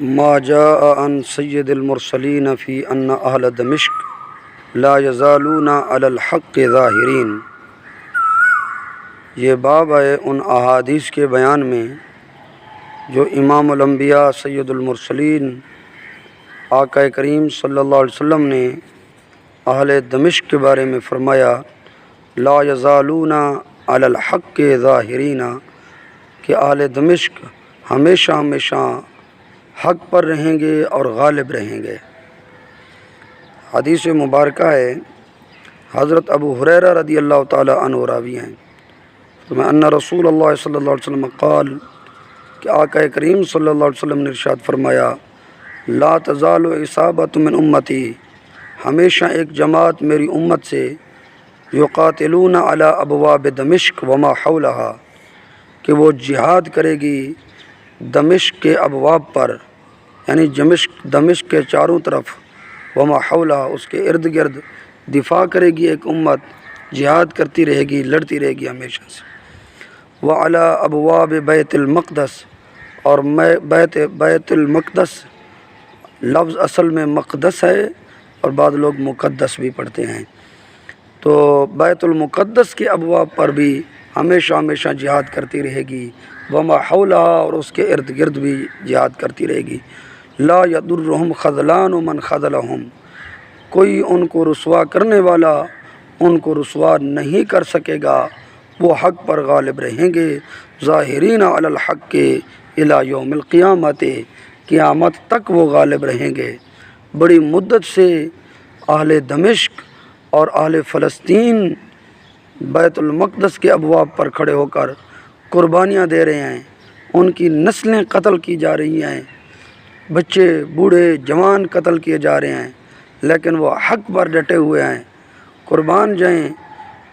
ما جاء عن سید المرسلین فی ان اہل دمشق لا یزالون علی الحق ظاہرین۔ یہ باب ہے ان احادیث کے بیان میں جو امام الانبیاء سید المرسلین آقا کریم صلی اللہ علیہ وسلم نے اہل دمشق کے بارے میں فرمایا، لا یزالون علی الحق ظاہرین، کہ اہل دمشق ہمیشہ حق پر رہیں گے اور غالب رہیں گے۔ حدیث مبارکہ ہے، حضرت ابو ہریرہ رضی اللہ تعالی عنہ راوی ہیں، ان رسول اللہ صلی اللہ علیہ وسلم قال، کہ آقا کریم صلی اللہ علیہ وسلم نے ارشاد فرمایا، لا تزال عصابۃ من امتی، ہمیشہ ایک جماعت میری امت سے، یقاتلون علی ابواب دمشق وما حولہا، کہ وہ جہاد کرے گی دمشق کے ابواب پر، یعنی دمشق کے چاروں طرف، وما حولہا، اس کے ارد گرد دفاع کرے گی ایک امت، جہاد کرتی رہے گی، لڑتی رہے گی ہمیشہ سے۔ وعلی ابواب بیت المقدس، اور بیت المقدس لفظ اصل میں مقدس ہے اور بعض لوگ مقدس بھی پڑھتے ہیں، تو بیت المقدس کے ابواب پر بھی ہمیشہ جہاد کرتی رہے گی، وما حولہا، اور اس کے ارد گرد بھی جہاد کرتی رہے گی۔ لا یضرہم خذلان من خذلہم، کوئی ان کو رسوا کرنے والا ان کو رسوا نہیں کر سکے گا، وہ حق پر غالب رہیں گے۔ ظاہرین علی الحق الی یوم القیامت، قیامت تک وہ غالب رہیں گے۔ بڑی مدت سے اہل دمشق اور اہل فلسطین بیت المقدس کے ابواب پر کھڑے ہو کر قربانیاں دے رہے ہیں، ان کی نسلیں قتل کی جا رہی ہیں، بچے بوڑھے جوان قتل کیے جا رہے ہیں، لیکن وہ حق پر ڈٹے ہوئے ہیں۔ قربان جائیں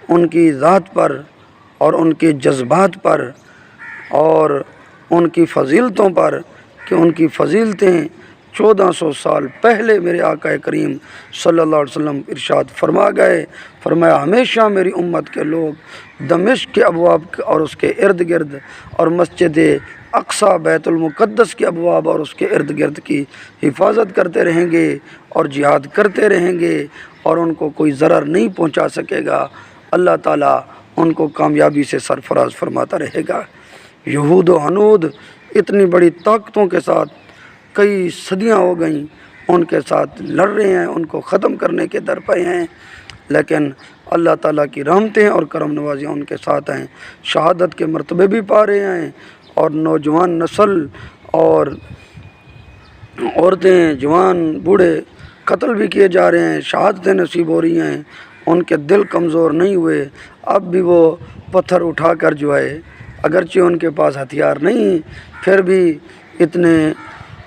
ان کی ذات پر اور ان کے جذبات پر اور ان کی فضیلتوں پر، کہ ان کی فضیلتیں 1400 سال پہلے میرے آقا کریم صلی اللہ علیہ وسلم ارشاد فرما گئے، فرمایا ہمیشہ میری امت کے لوگ دمشق کے ابواب اور اس کے ارد گرد اور مسجد اقصی بیت المقدس کے ابواب اور اس کے ارد گرد کی حفاظت کرتے رہیں گے اور جہاد کرتے رہیں گے، اور ان کو کوئی ضرر نہیں پہنچا سکے گا۔ اللہ تعالیٰ ان کو کامیابی سے سرفراز فرماتا رہے گا۔ یہود و ہنود اتنی بڑی طاقتوں کے ساتھ کئی صدیاں ہو گئیں ان کے ساتھ لڑ رہے ہیں، ان کو ختم کرنے کے در پہ ہیں، لیکن اللہ تعالیٰ کی رحمتیں اور کرم نوازیاں ان کے ساتھ ہیں، شہادت کے مرتبے بھی پا رہے ہیں، اور نوجوان نسل اور عورتیں جوان بوڑھے قتل بھی کیے جا رہے ہیں، شہادتیں نصیب ہو رہی ہیں، ان کے دل کمزور نہیں ہوئے، اب بھی وہ پتھر اٹھا کر جو ہے، اگرچہ ان کے پاس ہتھیار نہیں پھر بھی اتنے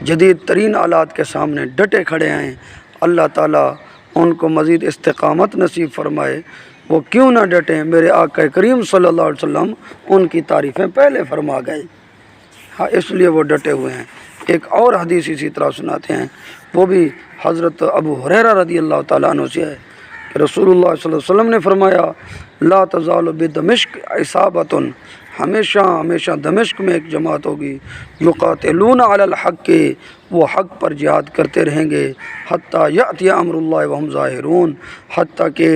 جدید ترین آلات کے سامنے ڈٹے کھڑے ہیں۔ اللہ تعالیٰ ان کو مزید استقامت نصیب فرمائے، وہ کیوں نہ ڈٹیں، میرے آقا کریم صلی اللہ علیہ وسلم ان کی تعریفیں پہلے فرما گئے، ہاں اس لیے وہ ڈٹے ہوئے ہیں۔ ایک اور حدیث اسی طرح سناتے ہیں، وہ بھی حضرت ابو ہریرہ رضی اللہ تعالیٰ عنہ سے ہے، کہ رسول اللہ صلی اللہ علیہ وسلم نے فرمایا، لا تزال بدمشق عصابۃ، ہمیشہ دمشق میں ایک جماعت ہوگی، یقاتلون علی الحق، وہ حق پر جہاد کرتے رہیں گے، حتیٰ یأتی امر اللہ وہم ظاہرون، حتیٰ کہ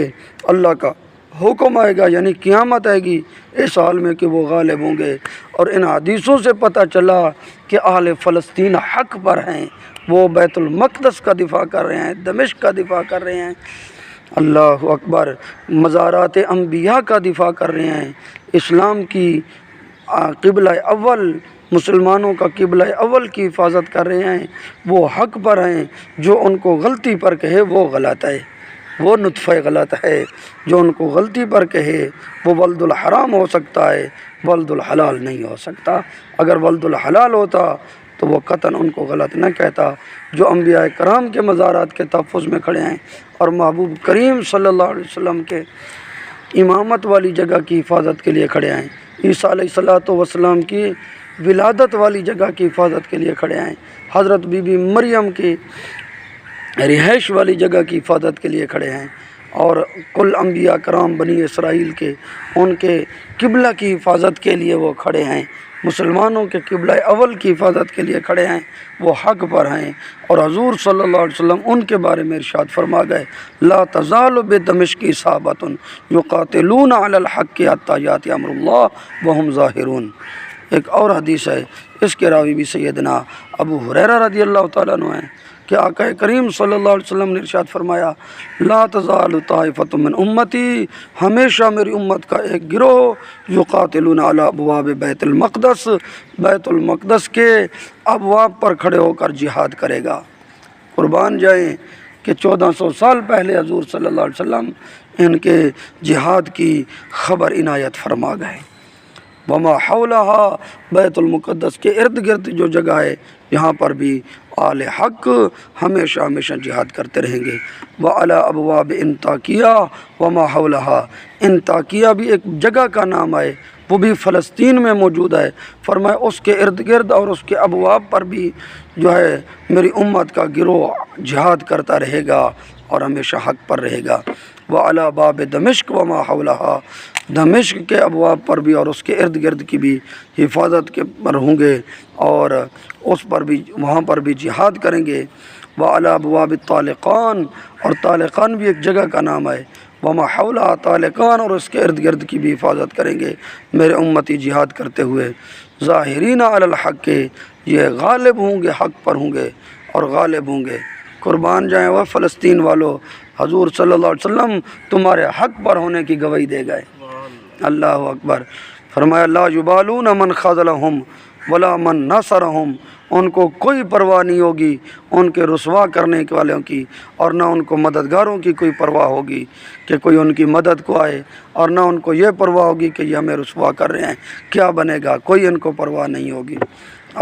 اللہ کا حکم آئے گا، یعنی قیامت آئے گی، اس حال میں کہ وہ غالب ہوں گے۔ اور ان حدیثوں سے پتہ چلا کہ اہل فلسطین حق پر ہیں، وہ بیت المقدس کا دفاع کر رہے ہیں، دمشق کا دفاع کر رہے ہیں، اللہ اکبر، مزارات انبیاء کا دفاع کر رہے ہیں، اسلام کی قبلہ اول، مسلمانوں کا قبلہ اول کی حفاظت کر رہے ہیں، وہ حق پر ہیں، جو ان کو غلطی پر کہے وہ غلط ہے، وہ نطفہ غلط ہے، جو ان کو غلطی پر کہے وہ ولد الحرام ہو سکتا ہے، ولد الحلال نہیں ہو سکتا۔ اگر ولد الحلال ہوتا تو وہ قطعاً ان کو غلط نہ کہتا۔ جو انبیاء کرام کے مزارات کے تحفظ میں کھڑے ہیں اور محبوب کریم صلی اللہ علیہ وسلم کے امامت والی جگہ کی حفاظت کے لیے کھڑے ہیں، عیسیٰ علیہ السلام کی ولادت والی جگہ کی حفاظت کے لیے کھڑے ہیں، حضرت بی بی مریم کی رہائش والی جگہ کی حفاظت کے لیے کھڑے ہیں، اور کل انبیاء کرام بنی اسرائیل کے ان کے قبلہ کی حفاظت کے لیے وہ کھڑے ہیں۔ مسلمانوں کے قبلہ اول کی حفاظت کے لیے کھڑے ہیں، وہ حق پر ہیں، اور حضور صلی اللہ علیہ وسلم ان کے بارے میں ارشاد فرما گئے لا تزال بدمشق صحابۃ یقاتلون علی الحق حتی یاتی امر اللہ وہم ظاہرون۔ ایک اور حدیث ہے، اس کے راوی بھی سیدنا ابو ہریرہ رضی اللہ تعالیٰ عنہ ہیں کہ آقا کریم صلی اللہ علیہ وسلم نے ارشاد فرمایا لا تزال طائفۃ من امتی، ہمیشہ میری امت کا ایک گروہ یقاتلون علی ابواب بیت المقدس، بیت المقدس کے ابواب پر کھڑے ہو کر جہاد کرے گا۔ قربان جائیں کہ 1400 سال پہلے حضور صلی اللہ علیہ وسلم ان کے جہاد کی خبر عنایت فرما گئے۔ وما حولہا، بیت المقدس کے ارد گرد جو جگہ ہے یہاں پر بھی آل حق ہمیشہ ہمیشہ جہاد کرتے رہیں گے۔ وعلی ابواب انطاکیہ وما حولہا، انطاکیہ بھی ایک جگہ کا نام ہے، وہ بھی فلسطین میں موجود ہے۔ فرمایا اس کے ارد گرد اور اس کے ابواب پر بھی جو ہے میری امت کا گروہ جہاد کرتا رہے گا اور ہمیشہ حق پر رہے گا۔ وعلی باب دمشق وما حولہا، دمشق کے ابواب پر بھی اور اس کے ارد گرد کی بھی حفاظت کے پر ہوں گے اور اس پر بھی وہاں پر بھی جہاد کریں گے۔ وعلی ابواب طالقان، اور طالقان بھی ایک جگہ کا نام ہے۔ وما حولہا، طالقان اور اس کے ارد گرد کی بھی حفاظت کریں گے میرے امتی جہاد کرتے ہوئے۔ ظاہرین علی الحق، یہ غالب ہوں گے، حق پر ہوں گے اور غالب ہوں گے۔ قربان جائیں وہ فلسطین والو، حضور صلی اللہ علیہ وسلم تمہارے حق پر ہونے کی گواہی دے گئے۔ اللہ اکبر۔ فرمایا لا یبالون من خذلہم ولا من نصرہم، ان کو کوئی پرواہ نہیں ہوگی ان کے رسوا کرنے والوں کی، اور نہ ان کو مددگاروں کی کوئی پرواہ ہوگی کہ کوئی ان کی مدد کو آئے، اور نہ ان کو یہ پرواہ ہوگی کہ یہ ہمیں رسوا کر رہے ہیں، کیا بنے گا، کوئی ان کو پرواہ نہیں ہوگی۔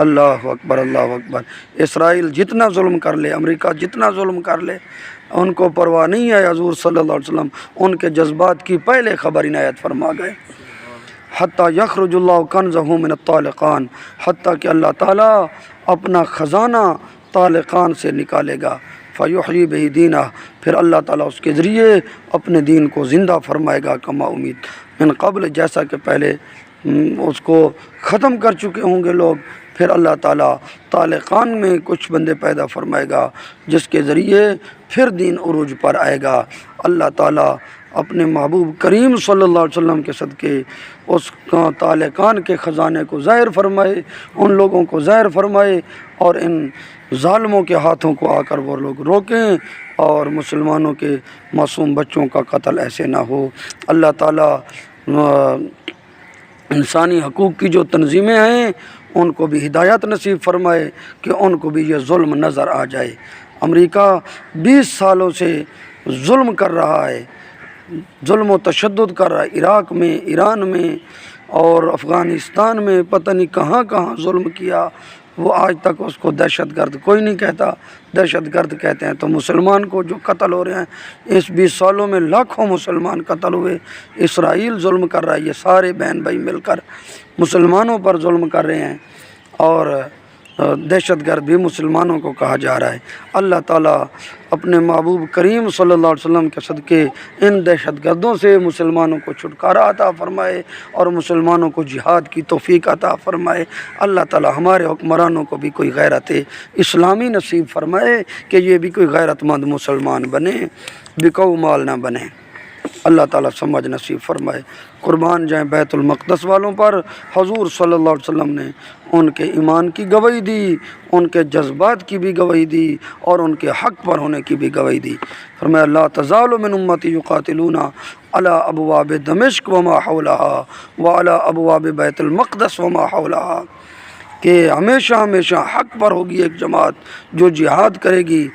اللہ اکبر، اللہ اکبر۔ اسرائیل جتنا ظلم کر لے، امریکہ جتنا ظلم کر لے، ان کو پرواہ نہیں ہے۔ حضور صلی اللہ علیہ وسلم ان کے جذبات کی پہلے خبر عنایت فرما گئے۔ حتیٰ یخرج اللہ کنزہ من الطالقان، حتیٰ کہ اللہ تعالیٰ اپنا خزانہ طالقان سے نکالے گا۔ فیحیی بہ دینہ، پھر اللہ تعالیٰ اس کے ذریعے اپنے دین کو زندہ فرمائے گا، کما امید من قبل، جیسا کہ پہلے اس کو ختم کر چکے ہوں گے لوگ، پھر اللہ تعالیٰ طالقان میں کچھ بندے پیدا فرمائے گا جس کے ذریعے پھر دین عروج پر آئے گا۔ اللہ تعالیٰ اپنے محبوب کریم صلی اللہ علیہ وسلم کے صدقے اس طالقان کے خزانے کو ظاہر فرمائے، ان لوگوں کو ظاہر فرمائے، اور ان ظالموں کے ہاتھوں کو آ کر وہ لوگ روکیں اور مسلمانوں کے معصوم بچوں کا قتل ایسے نہ ہو۔ اللہ تعالیٰ انسانی حقوق کی جو تنظیمیں ہیں ان کو بھی ہدایت نصیب فرمائے کہ ان کو بھی یہ ظلم نظر آ جائے۔ امریکہ 20 سالوں سے ظلم کر رہا ہے، ظلم و تشدد کر رہا ہے، عراق میں، ایران میں اور افغانستان میں، پتہ نہیں کہاں کہاں ظلم کیا۔ وہ آج تک اس کو دہشت گرد کوئی نہیں کہتا، دہشت گرد کہتے ہیں۔ تو مسلمان کو جو قتل ہو رہے ہیں، اس 20 سالوں میں لاکھوں مسلمان قتل ہوئے۔ اسرائیل ظلم کر رہا ہے، یہ سارے بہن بھائی مل کر مسلمانوں پر ظلم کر رہے ہیں، اور دہشت گرد بھی مسلمانوں کو کہا جا رہا ہے۔ اللہ تعالیٰ اپنے محبوب کریم صلی اللہ علیہ وسلم کے صدقے ان دہشت گردوں سے مسلمانوں کو چھٹکارا عطا فرمائے اور مسلمانوں کو جہاد کی توفیق عطا فرمائے۔ اللہ تعالیٰ ہمارے حکمرانوں کو بھی کوئی غیرت اسلامی نصیب فرمائے کہ یہ بھی کوئی غیرت مند مسلمان بنے، بکو مال نہ بنے۔ اللہ تعالیٰ سمجھ نصیب فرمائے۔ قربان جائیں بیت المقدس والوں پر حضور صلی اللہ علیہ وسلم نے ان کے ایمان کی گواہی دی، ان کے جذبات کی بھی گواہی دی اور ان کے حق پر ہونے کی بھی گواہی دی۔ فرمایا لا تزال من امتی یقاتلون علی ابواب دمشق وما حولہا وعلی ابواب بیت المقدس وما حولہا، کہ ہمیشہ ہمیشہ حق پر ہوگی ایک جماعت جو جہاد کرے گی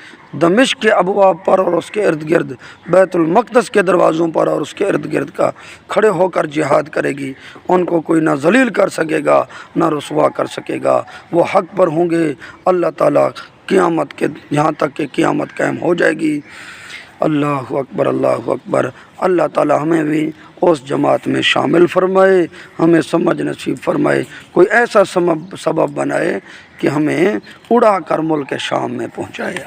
دمشق کے ابواب پر اور اس کے ارد گرد، بیت المقدس کے دروازوں پر اور اس کے ارد گرد کا کھڑے ہو کر جہاد کرے گی۔ ان کو کوئی نہ ذلیل کر سکے گا نہ رسوا کر سکے گا، وہ حق پر ہوں گے۔ اللہ تعالیٰ قیامت کے یہاں تک کہ قیامت قائم ہو جائے گی۔ اللہ اکبر، اللہ اکبر۔ اللہ تعالیٰ ہمیں بھی اس جماعت میں شامل فرمائے، ہمیں سمجھ نصیب فرمائے، کوئی ایسا سبب بنائے کہ ہمیں اڑا کر ملک شام میں پہنچائے۔